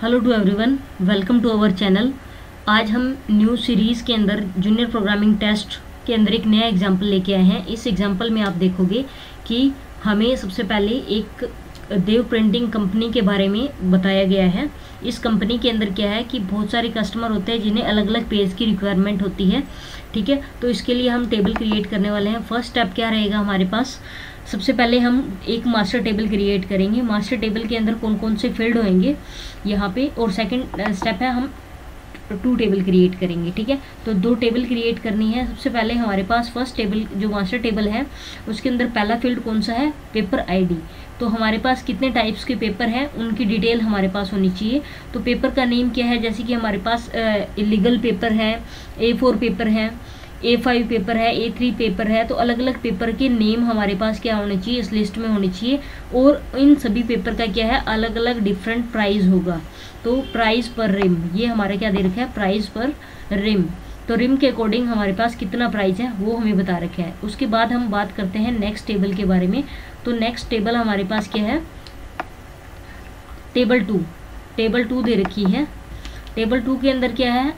Hello to everyone, welcome to our channel. आज हम new series के अंदर जूनियर प्रोग्रामिंग टेस्ट के अंदर एक नया एग्जाम्पल लेके आए हैं। इस एग्जाम्पल में आप देखोगे कि हमें सबसे पहले एक देव प्रिंटिंग कंपनी के बारे में बताया गया है। इस कंपनी के अंदर क्या है कि बहुत सारे कस्टमर होते हैं जिन्हें अलग अलग पेज की रिक्वायरमेंट होती है। ठीक है, तो इसके लिए हम टेबल क्रिएट करने वाले हैं। फर्स्ट स्टेप क्या रहेगा हमारे पास, सबसे पहले हम एक मास्टर टेबल क्रिएट करेंगे। मास्टर टेबल के अंदर कौन कौन से फील्ड होंगे यहाँ पे, और सेकंड स्टेप है हम 2 टेबल क्रिएट करेंगे। ठीक है, तो 2 टेबल क्रिएट करनी है। सबसे पहले हमारे पास फर्स्ट टेबल जो मास्टर टेबल है उसके अंदर पहला फील्ड कौन सा है, पेपर आईडी। तो हमारे पास कितने टाइप्स के पेपर हैं उनकी डिटेल हमारे पास होनी चाहिए। तो पेपर का नेम क्या है, जैसे कि हमारे पास इलीगल पेपर है, A4 पेपर है, A5 पेपर है, A3 पेपर है। तो अलग अलग पेपर के नेम हमारे पास क्या होने चाहिए, इस लिस्ट में होने चाहिए। और इन सभी पेपर का क्या है, अलग अलग डिफरेंट प्राइस होगा। तो प्राइस पर रिम, ये हमारा क्या दे रखा है, प्राइस पर रिम। तो रिम के अकॉर्डिंग हमारे पास कितना प्राइस है वो हमें बता रखा है। उसके बाद हम बात करते हैं नेक्स्ट टेबल के बारे में। तो नेक्स्ट टेबल हमारे पास क्या है, टेबल 2 दे रखी है। टेबल 2 के अंदर क्या है,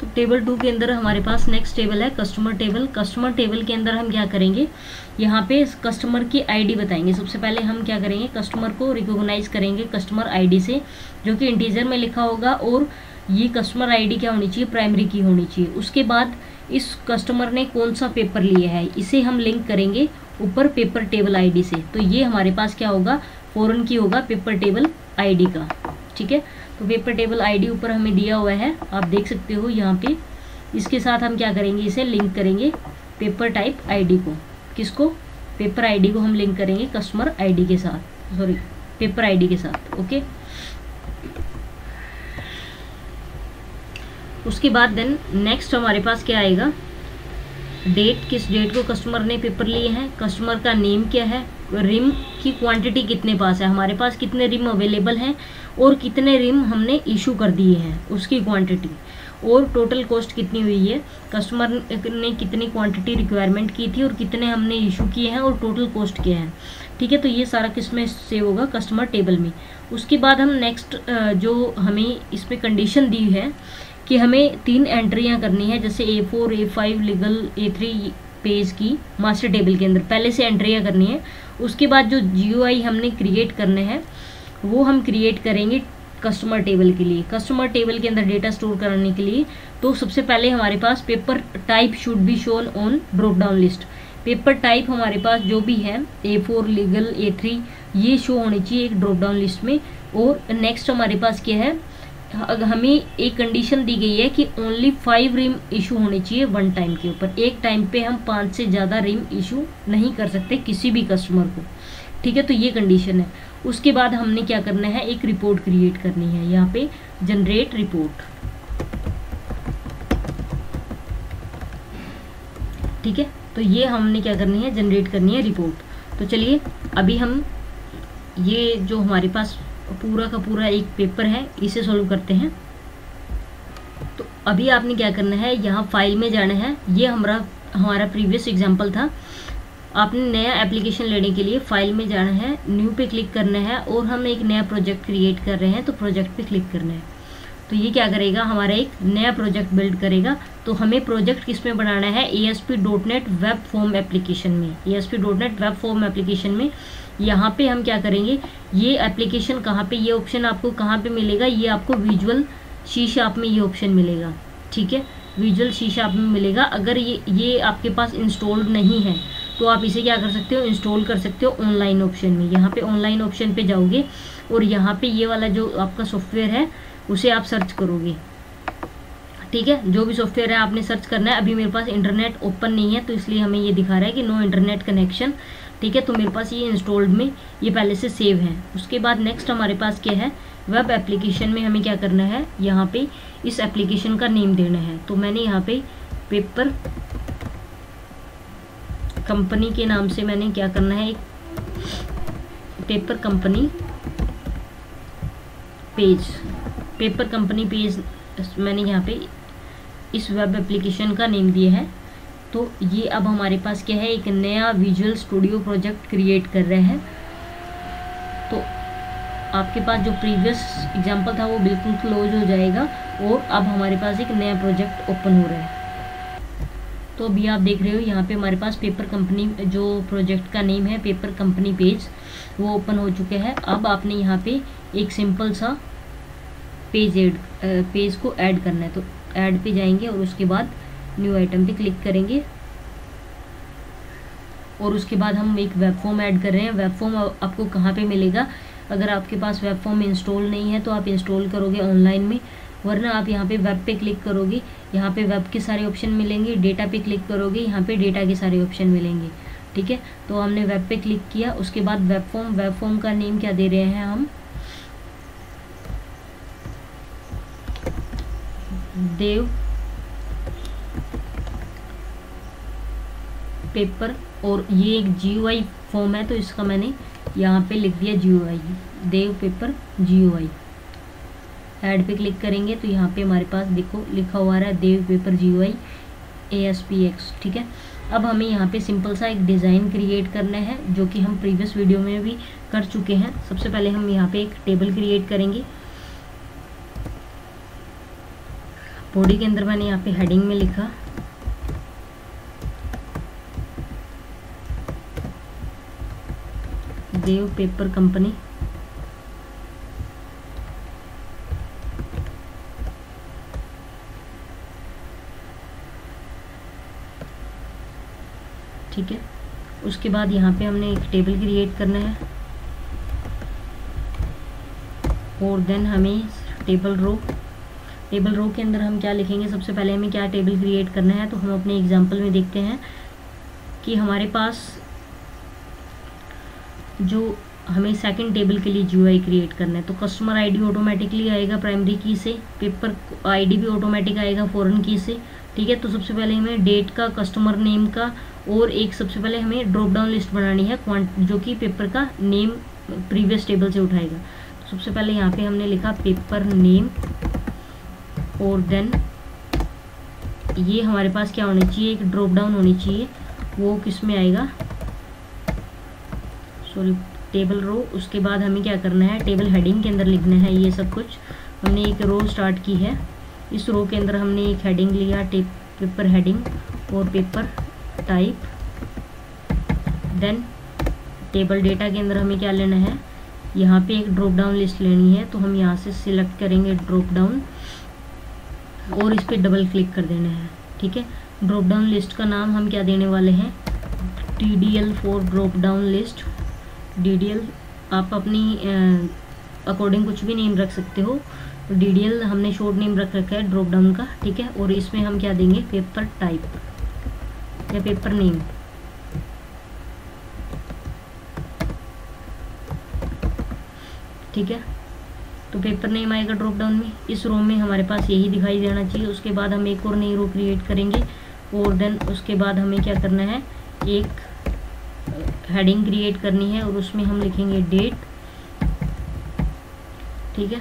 तो टेबल 2 के अंदर हमारे पास नेक्स्ट टेबल है कस्टमर टेबल। कस्टमर टेबल के अंदर हम क्या करेंगे, यहाँ पे कस्टमर की आईडी बताएंगे। सबसे पहले हम क्या करेंगे, कस्टमर को रिकॉग्नाइज करेंगे कस्टमर आईडी से, जो कि इंटीजर में लिखा होगा। और ये कस्टमर आईडी क्या होनी चाहिए, प्राइमरी की होनी चाहिए। उसके बाद इस कस्टमर ने कौन सा पेपर लिया है इसे हम लिंक करेंगे ऊपर पेपर टेबल आईडी से। तो ये हमारे पास क्या होगा, फॉरेन की होगा पेपर टेबल आईडी का। ठीक है, तो पेपर टेबल आईडी ऊपर हमें दिया हुआ है, आप देख सकते हो यहाँ पे। इसके साथ हम क्या करेंगे, इसे लिंक करेंगे पेपर टाइप आईडी को। किसको, पेपर आईडी को हम लिंक करेंगे कस्टमर आईडी के साथ, सॉरी पेपर आईडी के साथ। ओके, उसके बाद देन नेक्स्ट हमारे पास क्या आएगा, डेट, किस डेट को कस्टमर ने पेपर लिए हैं, कस्टमर का नेम क्या है, रिम की क्वांटिटी कितने पास है, हमारे पास कितने रिम अवेलेबल हैं और कितने रिम हमने इशू कर दिए हैं उसकी क्वांटिटी, और टोटल कॉस्ट कितनी हुई है, कस्टमर ने कितनी क्वांटिटी रिक्वायरमेंट की थी और कितने हमने इशू किए हैं और टोटल कॉस्ट क्या है। ठीक है, तो ये सारा किस में सेव होगा, कस्टमर टेबल में। उसके बाद हम नेक्स्ट जो हमें इसमें कंडीशन दी है कि हमें 3 एंट्रियां करनी है, जैसे A4, A5, legal, A3 page की मास्टर टेबल के अंदर पहले से एंट्रियां करनी है। उसके बाद जो GUI हमने क्रिएट करने हैं वो हम क्रिएट करेंगे कस्टमर टेबल के लिए, कस्टमर टेबल के अंदर डेटा स्टोर करने के लिए। तो सबसे पहले हमारे पास paper type should be shown on drop down list. Paper type हमारे पास जो भी है A4, लीगल, A3, ये शो होनी चाहिए एक ड्रॉप डाउन लिस्ट में। और नेक्स्ट हमारे पास क्या है, हमें एक कंडीशन दी गई है कि ओनली 5 रिम इशू होने चाहिए 1 टाइम के ऊपर। एक टाइम पे हम 5 से ज़्यादा रिम इशू नहीं कर सकते किसी भी कस्टमर को। ठीक है, तो ये कंडीशन है। उसके बाद हमने क्या करना है, एक रिपोर्ट क्रिएट करनी है, यहाँ पे जनरेट रिपोर्ट। ठीक है, तो ये हमने क्या करनी है, जनरेट करनी है रिपोर्ट। तो चलिए अभी हम ये जो हमारे पास पूरा का पूरा एक पेपर है इसे सॉल्व करते हैं। तो अभी आपने क्या करना है, यहाँ फाइल में जाना है। ये हमारा प्रीवियस एग्जांपल था। आपने नया एप्लीकेशन लेने के लिए फाइल में जाना है, न्यू पे क्लिक करना है, और हम एक नया प्रोजेक्ट क्रिएट कर रहे हैं तो प्रोजेक्ट पे क्लिक करना है। तो ये क्या करेगा, हमारा एक नया प्रोजेक्ट बिल्ड करेगा। तो हमें प्रोजेक्ट किस में बनाना है, ASP.NET वेब फॉर्म एप्लीकेशन में। ASP.NET वेब फॉर्म एप्लीकेशन में यहाँ पे हम क्या करेंगे, ये एप्लीकेशन कहाँ पे, ये ऑप्शन आपको कहाँ पे मिलेगा, ये आपको विजुअल सी शार्प में ये ऑप्शन मिलेगा। ठीक है, विजुअल सी शार्प में मिलेगा। अगर ये आपके पास इंस्टॉल्ड नहीं है तो आप इसे क्या कर सकते हो, इंस्टॉल कर सकते हो ऑनलाइन ऑप्शन में। यहाँ पे ऑनलाइन ऑप्शन पे जाओगे और यहाँ पे ये वाला जो आपका सॉफ्टवेयर है उसे आप सर्च करोगे। ठीक है, जो भी सॉफ्टवेयर है आपने सर्च करना है। अभी मेरे पास इंटरनेट ओपन नहीं है तो इसलिए हमें ये दिखा रहा है कि नो इंटरनेट कनेक्शन। ठीक है, तो मेरे पास ये इंस्टॉल्ड में ये पहले से सेव है। उसके बाद नेक्स्ट हमारे पास क्या है, वेब एप्लीकेशन में हमें क्या करना है, यहाँ पे इस एप्लीकेशन का नेम देना है। तो मैंने यहाँ पे पेपर कंपनी के नाम से मैंने क्या करना है, एक पेपर कंपनी पेज मैंने यहाँ पे इस वेब एप्लीकेशन का नेम दिया है तो ये अब हमारे पास क्या है, एक नया विजुअल स्टूडियो प्रोजेक्ट क्रिएट कर रहे हैं। तो आपके पास जो प्रीवियस एग्जांपल था वो बिल्कुल क्लोज हो जाएगा और अब हमारे पास एक नया प्रोजेक्ट ओपन हो रहा है। तो अभी आप देख रहे हो यहाँ पे हमारे पास पेपर कंपनी, जो प्रोजेक्ट का नेम है पेपर कंपनी पेज, वो ओपन हो चुके हैं। अब आपने यहाँ पे एक सिंपल सा पेज को ऐड करना है। तो ऐड पे जाएंगे और उसके बाद न्यू आइटम पे क्लिक करेंगे और उसके बाद हम एक वेब फॉर्म ऐड कर रहे हैं। वेब फॉर्म आपको कहाँ पे मिलेगा? अगर आपके पास वेब फॉर्म इंस्टॉल नहीं है तो आप इंस्टॉल करोगे ऑनलाइन में, वरना आप यहाँ पे वेब पे क्लिक करोगे, यहाँ पे वेब के सारे ऑप्शन मिलेंगे। डेटा पे क्लिक करोगे, यहाँ पे डेटा के सारे ऑप्शन मिलेंगे। ठीक है, तो हमने वेब पे क्लिक किया। उसके बाद वेब फॉर्म का नेम क्या दे रहे हैं हम? देव पेपर, और ये एक GUI फॉर्म है तो इसका मैंने यहाँ पे लिख दिया GUI, देव पेपर GUI। ऐड पे क्लिक करेंगे तो यहाँ पे हमारे पास देखो लिखा हुआ है देव पेपर GUI ASPX। ठीक है, अब हमें यहाँ पे सिंपल सा एक डिज़ाइन क्रिएट करना है, जो कि हम प्रीवियस वीडियो में भी कर चुके हैं। सबसे पहले हम यहाँ पे एक टेबल क्रिएट करेंगे। बॉडी के अंदर मैंने यहाँ पे हेडिंग में लिखा देव पेपर कंपनी। ठीक है, उसके बाद यहाँ पे हमने एक टेबल क्रिएट करना है और देन हमें टेबल रो के अंदर हम क्या लिखेंगे? सबसे पहले हमें क्या टेबल क्रिएट करना है, तो हम अपने एग्जांपल में देखते हैं कि हमारे पास जो हमें सेकंड टेबल के लिए GUI क्रिएट करना है, तो कस्टमर ID ऑटोमेटिकली आएगा प्राइमरी की से, पेपर ID भी ऑटोमेटिक आएगा फॉरेन की से। ठीक है, तो सबसे पहले हमें डेट का, कस्टमर नेम का, और एक सबसे पहले हमें ड्रॉप डाउन लिस्ट बनानी है जो कि पेपर का नेम प्रीवियस टेबल से उठाएगा। तो सबसे पहले यहाँ पे हमने लिखा पेपर नेम, और देन ये हमारे पास क्या होनी चाहिए? एक ड्रॉप डाउन होनी चाहिए। वो किस में आएगा? Sorry, table row. उसके बाद हमें क्या करना है? टेबल हेडिंग के अंदर लिखना है ये सब कुछ। हमने एक रो स्टार्ट की है, इस रो के अंदर हमने एक हेडिंग लिया, पेपर हेडिंग और paper type. Then table data के अंदर हमें क्या लेना है? यहाँ पे एक ड्रॉप डाउन लिस्ट लेनी है, तो हम यहाँ से सिलेक्ट करेंगे ड्रॉप डाउन और इस पर डबल क्लिक कर देना है। ठीक है, ड्रॉप डाउन लिस्ट का नाम हम क्या देने वाले हैं? DDL for drop down list. DDL आप अपनी अकॉर्डिंग कुछ भी नेम रख सकते हो, तो DDL हमने शॉर्ट नेम रख रखा है ड्रॉप डाउन का। ठीक है, और इसमें हम क्या देंगे? पेपर टाइप या पेपर नेम। ठीक है, तो पेपर नेम आएगा ड्रॉप डाउन में। इस रो में हमारे पास यही दिखाई देना चाहिए। उसके बाद हम एक और नई रो क्रिएट करेंगे और देन उसके बाद हमें क्या करना है? एक हेडिंग क्रिएट करनी है और उसमें हम लिखेंगे डेट। ठीक है,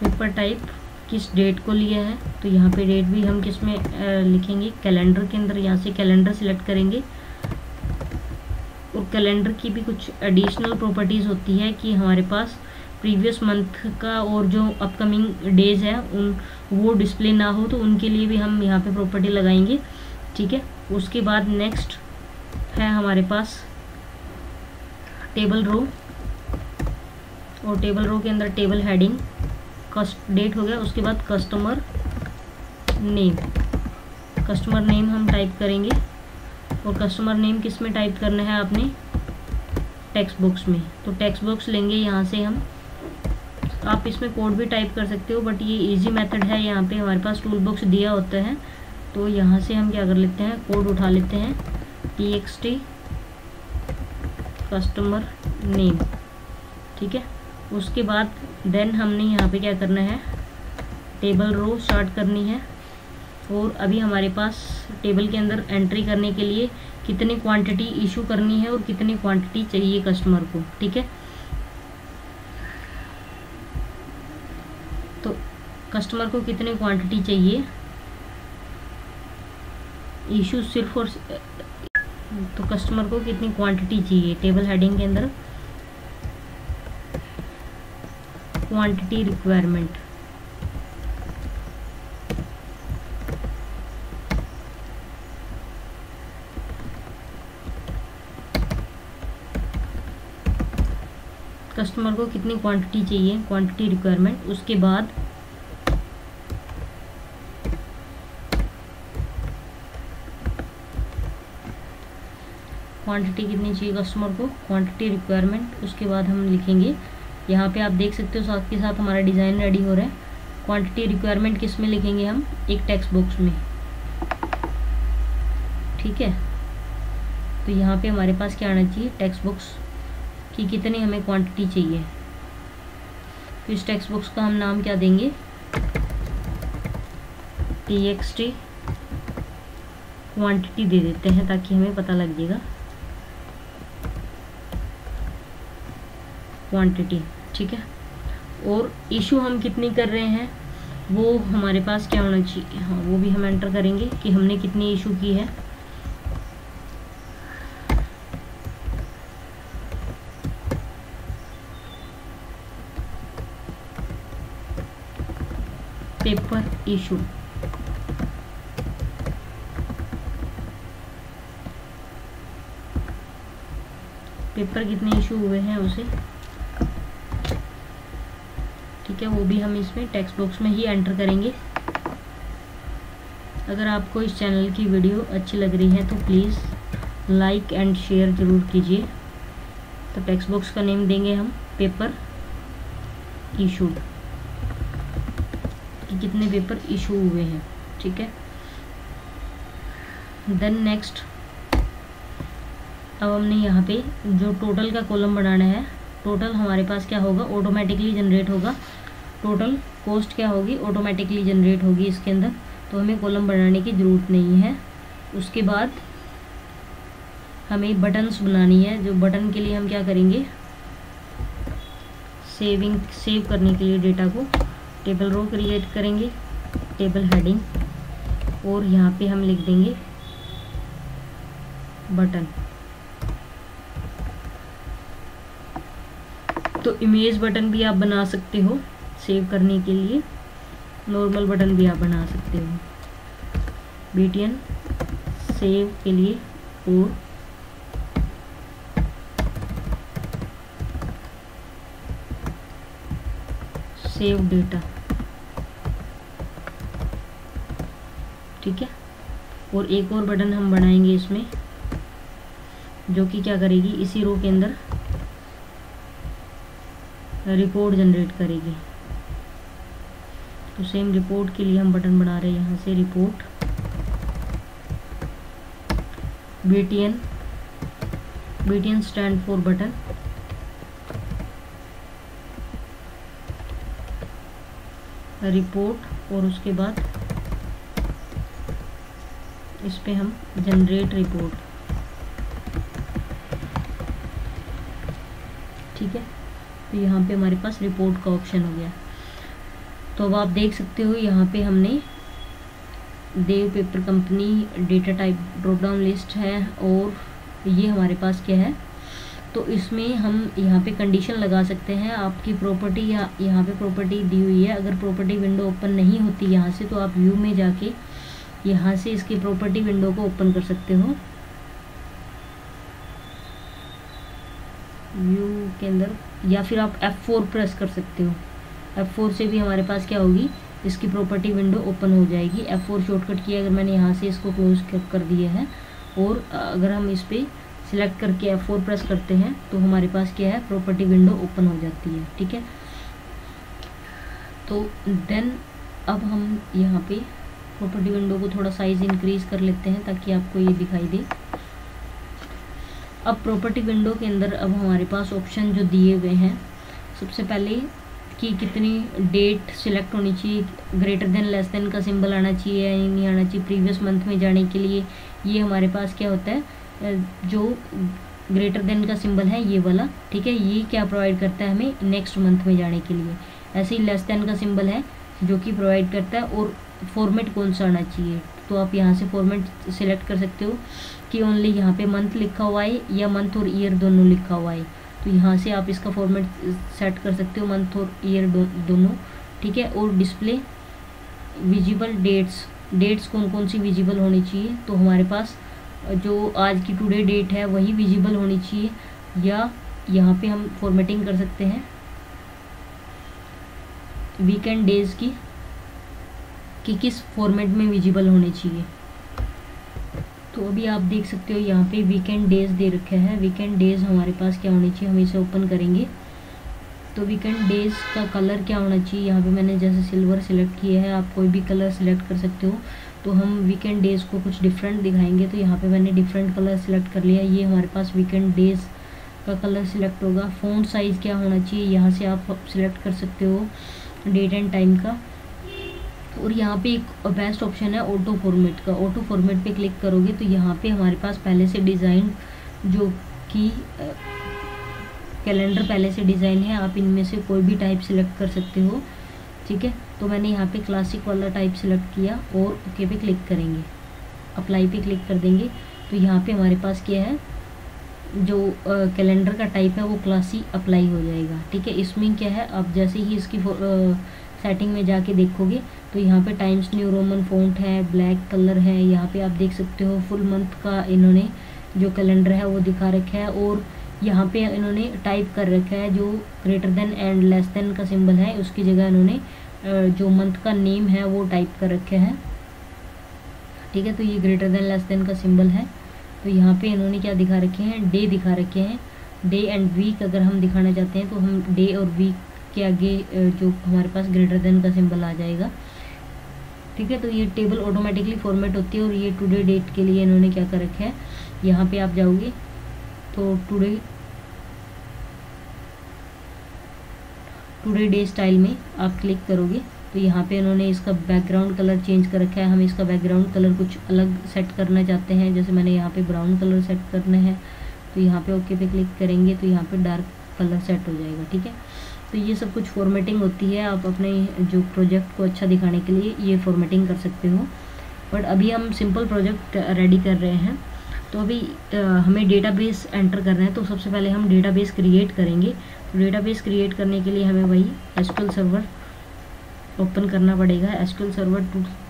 पेपर टाइप किस डेट को लिया है, तो यहाँ पे डेट भी हम किस में लिखेंगे? कैलेंडर के अंदर। यहाँ से कैलेंडर सिलेक्ट करेंगे और कैलेंडर की भी कुछ एडिशनल प्रॉपर्टीज़ होती है कि हमारे पास प्रीवियस मंथ का और जो अपकमिंग डेज है वो डिस्प्ले ना हो, तो उनके लिए भी हम यहाँ पे प्रॉपर्टी लगाएंगे। ठीक है, उसके बाद नेक्स्ट है हमारे पास टेबल रो, और टेबल रो के अंदर टेबल हेडिंग डेट हो गया। उसके बाद कस्टमर नेम हम टाइप करेंगे, और कस्टमर नेम किस में टाइप करना है? आपने टेक्स्ट बॉक्स में। तो टेक्स्ट बॉक्स लेंगे यहाँ से हम, आप इसमें कोड भी टाइप कर सकते हो, बट ये इजी मेथड है। यहाँ पे हमारे पास टूल बॉक्स दिया होता है, तो यहाँ से हम क्या कर लेते हैं? कोड उठा लेते हैं, TXT कस्टमर नेम। ठीक है, उसके बाद देन हमने यहाँ पे क्या करना है? टेबल रो स्टार्ट करनी है, और अभी हमारे पास टेबल के अंदर एंट्री करने के लिए कितनी क्वांटिटी इशू करनी है और कितनी क्वांटिटी चाहिए कस्टमर को। ठीक है, तो कस्टमर को कितनी क्वांटिटी चाहिए इशू सिर्फ और तो कस्टमर को कितनी क्वांटिटी चाहिए, टेबल हेडिंग के अंदर क्वांटिटी रिक्वायरमेंट, कस्टमर को कितनी क्वांटिटी चाहिए, क्वांटिटी रिक्वायरमेंट। उसके बाद क्वांटिटी कितनी चाहिए कस्टमर को, क्वांटिटी रिक्वायरमेंट। उसके बाद हम लिखेंगे, यहाँ पे आप देख सकते हो साथ के साथ हमारा डिज़ाइन रेडी हो रहा है। क्वांटिटी रिक्वायरमेंट किस में लिखेंगे हम, एक टेक्स्ट बॉक्स में, ठीक है। तो यहाँ पे हमारे पास क्या आना चाहिए, टेक्स्ट बॉक्स कि कितनी हमें क्वांटिटी चाहिए। तो इस टेक्स्ट बॉक्स का हम नाम क्या देंगे, txt क्वांटिटी दे देते हैं ताकि हमें पता लग जाएगा क्वांटिटी, ठीक है। और इशू हम कितनी कर रहे हैं वो हमारे पास क्या होना चाहिए, हाँ वो भी हम एंटर करेंगे कि हमने कितनी इशू की है। पेपर इशू, पेपर कितने इशू हुए हैं उसे, ठीक है, वो भी हम इसमें टेक्स्ट बॉक्स में ही एंटर करेंगे। अगर आपको इस चैनल की वीडियो अच्छी लग रही है तो प्लीज़ लाइक एंड शेयर ज़रूर कीजिए। तो टेक्स्ट बॉक्स का नेम देंगे हम पेपर इशूड, कि कितने पेपर इशू हुए हैं, ठीक है। देन नेक्स्ट, अब हमने यहाँ पे जो टोटल का कॉलम बनाना है, टोटल हमारे पास क्या होगा, ऑटोमेटिकली जनरेट होगा। टोटल कॉस्ट क्या होगी, ऑटोमेटिकली जनरेट होगी इसके अंदर, तो हमें कॉलम बनाने की ज़रूरत नहीं है। उसके बाद हमें बटन्स बनानी है, जो बटन के लिए हम क्या करेंगे, सेव करने के लिए डेटा को टेबल रो क्रिएट करेंगे, टेबल हेडिंग, और यहाँ पे हम लिख देंगे बटन। तो इमेज बटन भी आप बना सकते हो सेव करने के लिए, नॉर्मल बटन भी आप बना सकते हो BTN सेव के लिए, और सेव डेटा, ठीक है। और एक और बटन हम बनाएंगे इसमें, जो कि क्या करेगी, इसी रो के अंदर रिपोर्ट जनरेट करेगी। तो सेम रिपोर्ट के लिए हम बटन बना रहे हैं, यहाँ से report BTN stand for button, report, और उसके बाद इस पे हम जनरेट रिपोर्ट, ठीक है। तो यहाँ पे हमारे पास रिपोर्ट का ऑप्शन हो गया। तो अब आप देख सकते हो यहाँ पे हमने देव paper company data type drop down list है, और ये हमारे पास क्या है, तो इसमें हम यहाँ पे कंडीशन लगा सकते हैं। आपकी प्रॉपर्टी या यहाँ पे प्रॉपर्टी दी हुई है, अगर प्रॉपर्टी विंडो ओपन नहीं होती यहाँ से, तो आप व्यू में जाके यहाँ से इसकी प्रॉपर्टी विंडो को ओपन कर सकते हो। व्यू के अंदर, या फिर आप F4 प्रेस कर सकते हो। F4 से भी हमारे पास क्या होगी, इसकी प्रॉपर्टी विंडो ओपन हो जाएगी। F4 शॉर्टकट किया, अगर मैंने यहाँ से इसको क्लोज कर दिया है, और अगर हम इस पर सिलेक्ट करके F4 प्रेस करते हैं तो हमारे पास क्या है, प्रॉपर्टी विंडो ओपन हो जाती है, ठीक है। तो देन अब हम यहाँ पे प्रॉपर्टी विंडो को थोड़ा साइज इंक्रीज कर लेते हैं ताकि आपको ये दिखाई दे। अब प्रॉपर्टी विंडो के अंदर अब हमारे पास ऑप्शन जो दिए हुए हैं, सबसे पहले कि कितनी डेट सिलेक्ट होनी चाहिए, ग्रेटर देन लेस देन का सिंबल आना चाहिए या नहीं आना चाहिए, प्रीवियस मंथ में जाने के लिए ये हमारे पास क्या होता है, जो ग्रेटर देन का सिंबल है ये वाला, ठीक है, ये क्या प्रोवाइड करता है हमें नेक्स्ट मंथ में जाने के लिए। ऐसे ही लेस देन का सिंबल है जो कि प्रोवाइड करता है, और फॉर्मेट कौन सा आना चाहिए, तो आप यहाँ से फॉर्मेट सिलेक्ट कर सकते हो कि ओनली यहाँ पे मंथ लिखा हुआ है या मंथ और ईयर दोनों लिखा हुआ है। तो यहाँ से आप इसका फॉर्मेट सेट कर सकते हो, मंथ और ईयर दोनों, ठीक है। और डिस्प्ले विजिबल डेट्स कौन कौन सी विजिबल होनी चाहिए, तो हमारे पास जो आज की टुडे डेट है वही विजिबल होनी चाहिए, या यहाँ पे हम फॉर्मेटिंग कर सकते हैं वीकेंड डेज की कि किस फॉर्मेट में विजिबल होने चाहिए। तो अभी आप देख सकते हो यहाँ पे वीकेंड डेज दे रखे हैं। वीकेंड डेज हमारे पास क्या होनी चाहिए, हम इसे ओपन करेंगे तो वीकेंड डेज का कलर क्या होना चाहिए, यहाँ पे मैंने जैसे सिल्वर सिलेक्ट किया है, आप कोई भी कलर सिलेक्ट कर सकते हो। तो हम वीकेंड डेज को कुछ डिफरेंट दिखाएंगे, तो यहाँ पे मैंने डिफरेंट कलर सिलेक्ट कर लिया। ये हमारे पास वीकेंड डेज का कलर सिलेक्ट होगा। फ़ॉन्ट साइज़ क्या होना चाहिए, यहाँ से आप सिलेक्ट कर सकते हो डेट एंड टाइम का। और यहाँ पे एक बेस्ट ऑप्शन है ऑटो फॉर्मेट का। ऑटो फॉर्मेट पे क्लिक करोगे तो यहाँ पे हमारे पास पहले से डिज़ाइन जो कि कैलेंडर पहले से डिज़ाइन है, आप इनमें से कोई भी टाइप सिलेक्ट कर सकते हो, ठीक है। तो मैंने यहाँ पे क्लासिक वाला टाइप सिलेक्ट किया और ओके पे क्लिक करेंगे, अप्लाई पे क्लिक कर देंगे। तो यहाँ पे हमारे पास क्या है, जो कैलेंडर का टाइप है वो क्लासी अप्लाई हो जाएगा, ठीक है। इसमें क्या है, आप जैसे ही इसकी सेटिंग में जाके देखोगे तो यहाँ पे टाइम्स न्यू रोमन फ़ॉन्ट है, ब्लैक कलर है। यहाँ पे आप देख सकते हो फुल मंथ का इन्होंने जो कैलेंडर है वो दिखा रखा है, और यहाँ पे इन्होंने टाइप कर रखा है जो greater than and less than का सिंबल है, उसकी जगह इन्होंने जो मंथ का नेम है वो टाइप कर रखा है, ठीक है। तो ये ग्रेटर देन लेस देन का सिंबल है। तो यहाँ पे इन्होंने क्या दिखा रखे हैं, डे दिखा रखे हैं। डे एंड वीक अगर हम दिखाना चाहते हैं तो हम डे और वीक के आगे जो हमारे पास ग्रेटर देन का सिंबल आ जाएगा, ठीक है। तो ये टेबल ऑटोमेटिकली फॉर्मेट होती है। और ये टुडे डेट के लिए इन्होंने क्या कर रखा है, यहाँ पे आप जाओगे तो टुडे डे स्टाइल में आप क्लिक करोगे तो यहाँ पे इन्होंने इसका बैकग्राउंड कलर चेंज कर रखा है। हम इसका बैकग्राउंड कलर कुछ अलग सेट करना चाहते हैं, जैसे मैंने यहाँ पे ब्राउन कलर सेट करना है, तो यहाँ पे ओके पे क्लिक करेंगे तो यहाँ पे डार्क कलर सेट हो जाएगा, ठीक है। तो ये सब कुछ फॉर्मेटिंग होती है, आप अपने जो प्रोजेक्ट को अच्छा दिखाने के लिए ये फॉर्मेटिंग कर सकते हो। बट अभी हम सिंपल प्रोजेक्ट रेडी कर रहे हैं, तो अभी हमें डेटाबेस एंटर करना है। तो सबसे पहले हम डेटाबेस क्रिएट करेंगे। तो डेटाबेस क्रिएट करने के लिए हमें वही एसक्यूएल सर्वर ओपन करना पड़ेगा। एसक्यूएल सर्वर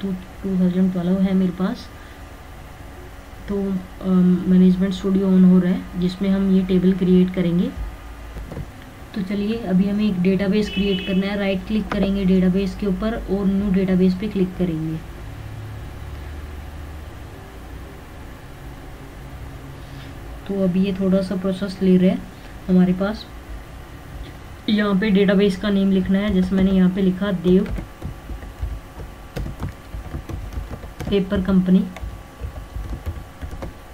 2012 है मेरे पास। तो मैनेजमेंट स्टूडियो ऑन हो रहा है जिसमें हम ये टेबल क्रिएट करेंगे। तो चलिए अभी हमें एक डेटाबेस क्रिएट करना है। राइट क्लिक करेंगे डेटाबेस के ऊपर और न्यू डेटाबेस पे क्लिक करेंगे। तो अभी ये थोड़ा सा प्रोसेस ले रहा है हमारे पास। यहाँ पे डेटाबेस का नेम लिखना है, जैसे मैंने यहाँ पे लिखा देव पेपर कंपनी।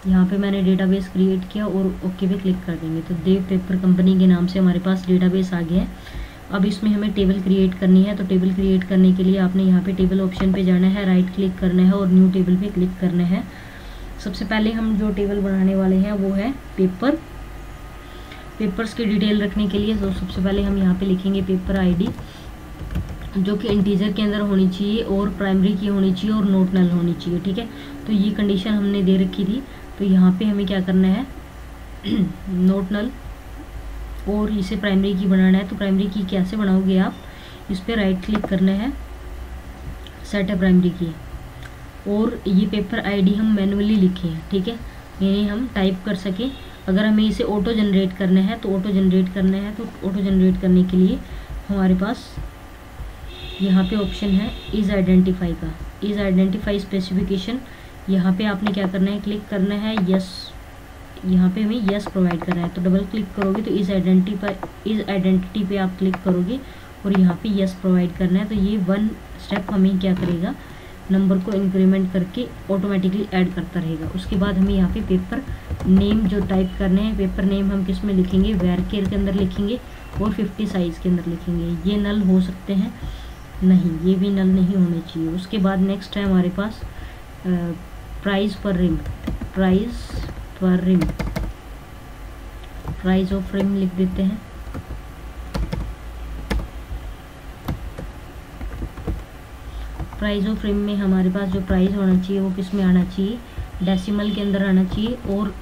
यहाँ पे मैंने डेटाबेस क्रिएट किया और ओके पे क्लिक कर देंगे। तो देव पेपर कंपनी के नाम से हमारे पास डेटाबेस आ गया है। अब इसमें हमें टेबल क्रिएट करनी है। तो टेबल क्रिएट करने के लिए आपने यहाँ पे टेबल ऑप्शन पे जाना है, राइट क्लिक करना है और न्यू टेबल पे क्लिक करना है। सबसे पहले हम जो टेबल बनाने वाले हैं वो है पेपर्स की डिटेल रखने के लिए। तो सबसे पहले हम यहाँ पे लिखेंगे पेपर आईडी, जो कि इंटीजर के अंदर होनी चाहिए और प्राइमरी की होनी चाहिए और नोट नल होनी चाहिए, ठीक है। तो ये कंडीशन हमने दे रखी थी। तो यहाँ पे हमें क्या करना है, नोट नल और इसे प्राइमरी की बनाना है। तो प्राइमरी की कैसे बनाओगे आप, इस पर राइट क्लिक करना है, सेट है प्राइमरी की, और ये पेपर आईडी हम मैनुअली लिखे हैं, ठीक है, यानी हम टाइप कर सके। अगर हमें इसे ऑटो जनरेट करना है तो ऑटो जनरेट करने के लिए हमारे पास यहाँ पे ऑप्शन है इज़ आइडेंटिफाई का, इज़ आइडेंटिफाई स्पेसिफिकेशन। यहाँ पे आपने क्या करना है, क्लिक करना है यस, यहाँ पे हमें यस प्रोवाइड करना है। तो डबल क्लिक करोगे तो इज़ आइडेंटिटी पे आप क्लिक करोगे और यहाँ पे यस प्रोवाइड करना है। तो ये वन स्टेप हमें क्या करेगा, नंबर को इंक्रीमेंट करके ऑटोमेटिकली ऐड करता रहेगा। उसके बाद हमें यहाँ पे पेपर नेम जो टाइप करने हैं, पेपर नेम हम किस में लिखेंगे, वेरकेयर के अंदर लिखेंगे और 50 साइज़ के अंदर लिखेंगे। ये नल हो सकते हैं, नहीं ये भी नल नहीं होने चाहिए। उसके बाद नेक्स्ट है हमारे पास प्राइस पर रिम, प्राइस ऑफ रिम लिख देते हैं। प्राइस ऑफ फ्रेम में हमारे पास जो प्राइस होना चाहिए वो किस में आना चाहिए, डेसिमल के अंदर आना चाहिए और